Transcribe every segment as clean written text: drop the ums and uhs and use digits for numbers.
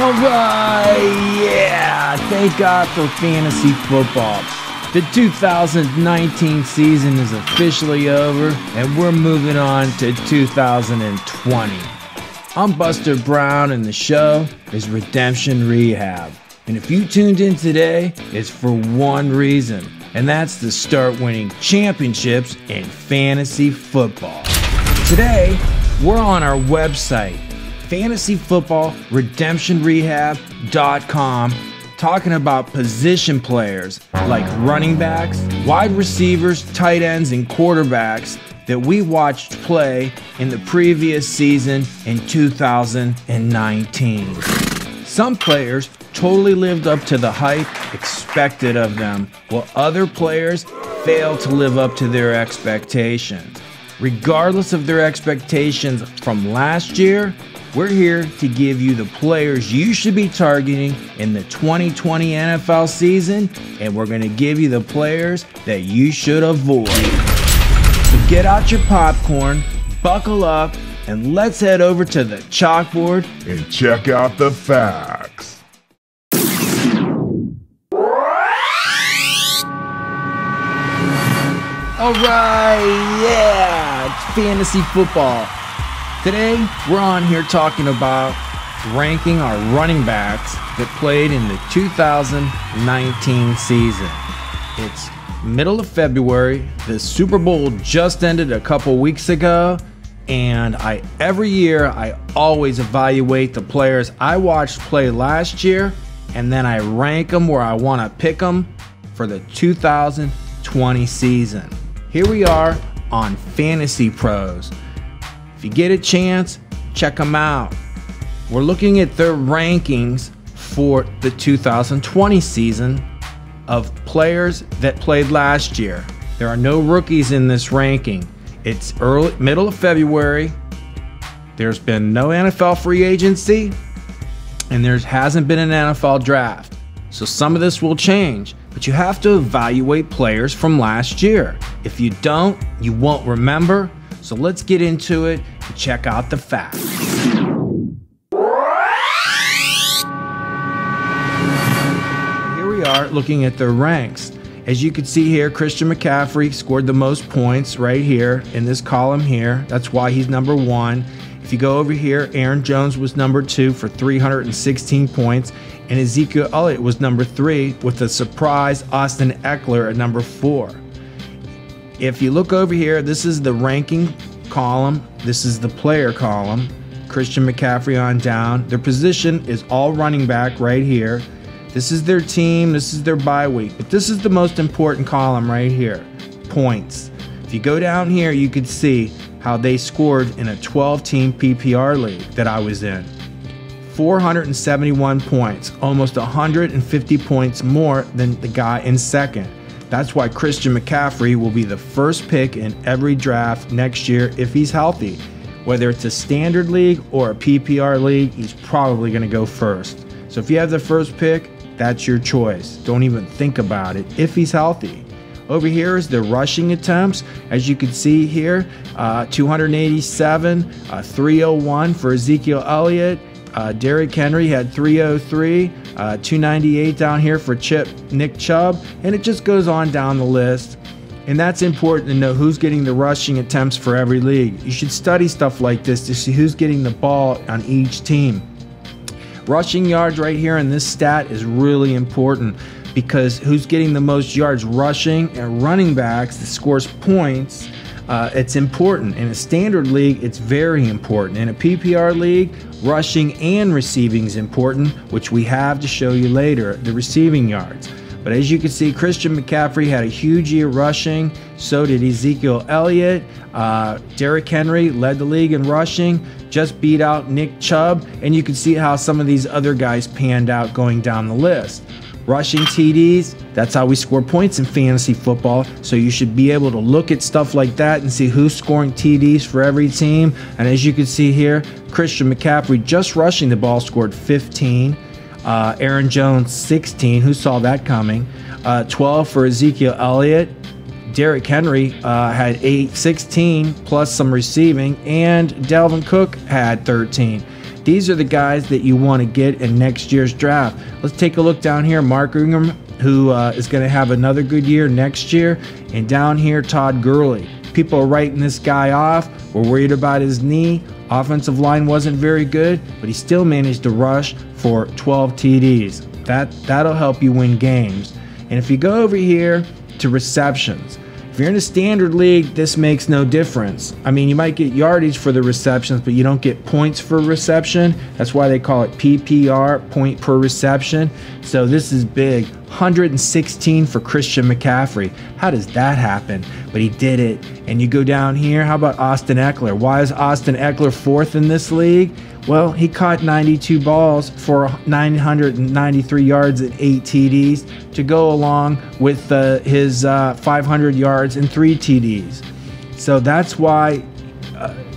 All right, yeah, thank God for fantasy football. The 2019 season is officially over, and we're moving on to 2020. I'm Buster Brown, and the show is Redemption Rehab. And if you tuned in today, it's for one reason, and that's to start winning championships in fantasy football. Today, we're on our website, fantasyfootballredemptionrehab.com, talking about position players like running backs, wide receivers, tight ends, and quarterbacks that we watched play in the previous season in 2019. Some players totally lived up to the hype expected of them, while other players failed to live up to their expectations. Regardless of their expectations from last year, we're here to give you the players you should be targeting in the 2020 NFL season, and we're going to give you the players that you should avoid. So get out your popcorn, buckle up, and let's head over to the chalkboard and check out the facts. All right, yeah, it's fantasy football. Today, we're on here talking about ranking our running backs that played in the 2019 season. It's middle of February. The Super Bowl just ended a couple weeks ago, and every year I always evaluate the players I watched play last year, and then I rank them where I want to pick them for the 2020 season. Here we are on Fantasy Pros. If you get a chance, check them out. We're looking at their rankings for the 2020 season of players that played last year. There are no rookies in this ranking. It's middle of February. There's been no NFL free agency, and there hasn't been an NFL draft. So some of this will change, but you have to evaluate players from last year. If you don't, you won't remember. So let's get into it and check out the facts. Here we are looking at their ranks. As you can see here, Christian McCaffrey scored the most points right here in this column here. That's why he's number one. If you go over here, Aaron Jones was number 2 for 316 points, and Ezekiel Elliott was number 3 with a surprise Austin Eckler at number 4. If you look over here, this is the ranking column. This is the player column. Christian McCaffrey on down. Their position is all running back right here. This is their team. This is their bye week. But this is the most important column right here, points. If you go down here, you can see how they scored in a 12-team PPR league that I was in. 471 points, almost 150 points more than the guy in second. That's why Christian McCaffrey will be the first pick in every draft next year if he's healthy. Whether it's a standard league or a PPR league, he's probably going to go first. So if you have the first pick, that's your choice. Don't even think about it if he's healthy. Over here is the rushing attempts. As you can see here, 287, 301 for Ezekiel Elliott. Derrick Henry had 303, 298 down here for Nick Chubb, and it just goes on down the list. And that's important to know who's getting the rushing attempts for every league. You should study stuff like this to see who's getting the ball on each team. Rushing yards right here in this stat is really important because who's getting the most yards rushing and running backs that scores points, it's important. In a standard league, it's very important. In a PPR league, rushing and receiving is important, which we have to show you later, the receiving yards. But as you can see, Christian McCaffrey had a huge year rushing. So did Ezekiel Elliott. Derrick Henry led the league in rushing, just beat out Nick Chubb. And you can see how some of these other guys panned out going down the list. Rushing TDs, that's how we score points in fantasy football. So you should be able to look at stuff like that and see who's scoring TDs for every team. And as you can see here, Christian McCaffrey just rushing the ball scored 15. Aaron Jones 16. Who saw that coming? 12 for Ezekiel Elliott. Derrick Henry had 16 plus some receiving, and Dalvin Cook had 13. These are the guys that you want to get in next year's draft. Let's take a look down here. Mark Ingram, who is going to have another good year next year. And down here, Todd Gurley. People are writing this guy off. We're worried about his knee. Offensive line wasn't very good, but he still managed to rush for 12 TDs. That'll help you win games. And if you go over here to receptions, if you're in a standard league, this makes no difference. I mean, you might get yardage for the receptions, but you don't get points for reception. That's why they call it PPR, point per reception. So this is big. 116 for Christian McCaffrey. How does that happen? But he did it. And you go down here, how about Austin Eckler? Why is Austin Eckler fourth in this league? Well, he caught 92 balls for 993 yards and 8 TDs to go along with his 500 yards and 3 TDs. So that's why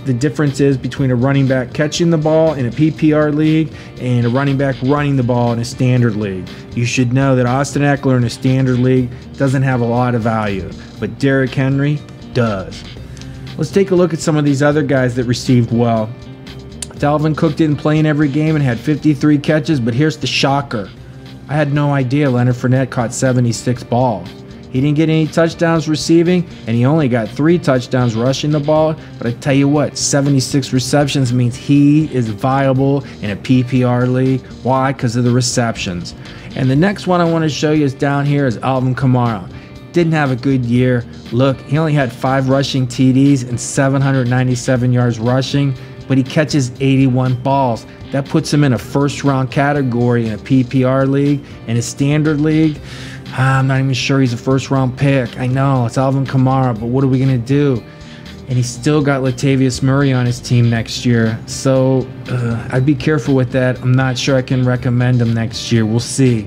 the difference is between a running back catching the ball in a PPR league and a running back running the ball in a standard league. You should know that Austin Eckler in a standard league doesn't have a lot of value, but Derrick Henry does. Let's take a look at some of these other guys that received well. Dalvin Cook didn't play in every game and had 53 catches, but here's the shocker. I had no idea Leonard Fournette caught 76 balls. He didn't get any touchdowns receiving, and he only got 3 touchdowns rushing the ball. But I tell you what, 76 receptions means he is viable in a PPR league. Why? Because of the receptions. And the next one I want to show you is down here is Alvin Kamara. Didn't have a good year. Look, he only had 5 rushing TDs and 797 yards rushing, but he catches 81 balls. That puts him in a first-round category in a PPR league. In a standard league, I'm not even sure he's a first-round pick. I know, it's Alvin Kamara, but what are we going to do? And he's still got Latavius Murray on his team next year. So I'd be careful with that. I'm not sure I can recommend him next year. We'll see.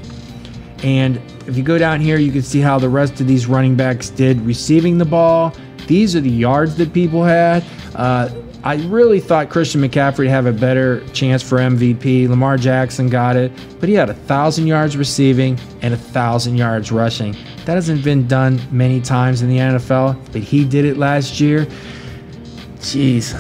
And if you go down here, you can see how the rest of these running backs did receiving the ball. These are the yards that people had. I really thought Christian McCaffrey would have a better chance for MVP. Lamar Jackson got it, but he had 1,000 yards receiving and 1,000 yards rushing. That hasn't been done many times in the NFL, but he did it last year. Jeez,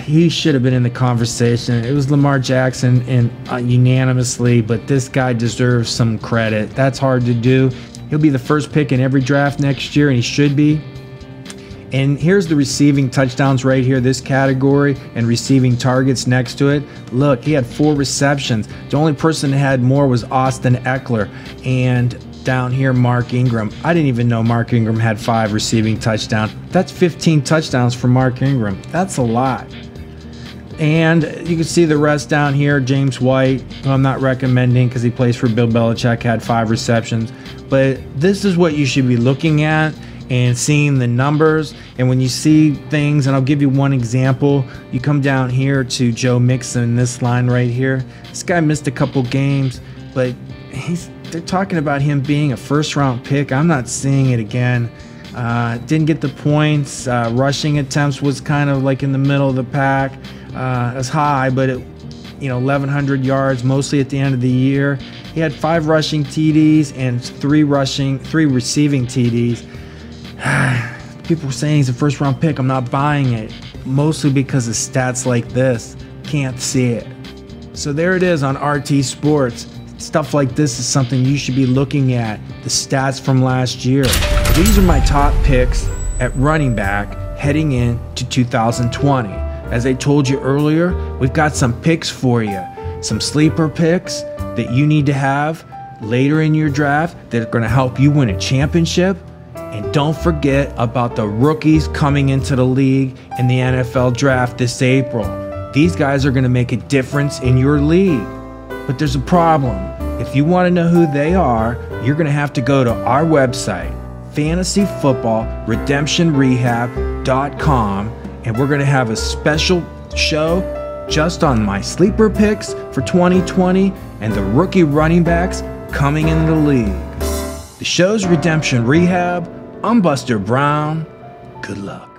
he should have been in the conversation. It was Lamar Jackson and unanimously, but this guy deserves some credit. That's hard to do. He'll be the first pick in every draft next year, and he should be. And here's the receiving touchdowns right here, this category, and receiving targets next to it. Look, he had 4 receptions. The only person that had more was Austin Eckler. And down here, Mark Ingram. I didn't even know Mark Ingram had 5 receiving touchdowns. That's 15 touchdowns for Mark Ingram. That's a lot. And you can see the rest down here. James White, who I'm not recommending because he plays for Bill Belichick, had 5 receptions. But this is what you should be looking at and seeing the numbers. And when you see things, and I'll give you one example, you come down here to Joe Mixon, this line right here. This guy missed a couple games, but they're talking about him being a first-round pick. I'm not seeing it again. Didn't get the points. Rushing attempts was kind of like in the middle of the pack. It was high, but 1,100 yards, mostly at the end of the year. He had 5 rushing TDs and 3 receiving TDs. People were saying he's a first-round pick. I'm not buying it, mostly because of stats like this. Can't see it. So there it is on RT Sports. Stuff like this is something you should be looking at, the stats from last year. These are my top picks at running back heading into 2020. As I told you earlier, we've got some picks for you. Some sleeper picks that you need to have later in your draft that are going to help you win a championship. And don't forget about the rookies coming into the league in the NFL draft this April. These guys are going to make a difference in your league. But there's a problem. If you want to know who they are, you're going to have to go to our website, fantasyfootballredemptionrehab.com, and we're going to have a special show just on my sleeper picks for 2020 and the rookie running backs coming in the league. The show's Redemption Rehab. I'm Buster Brown. Good luck.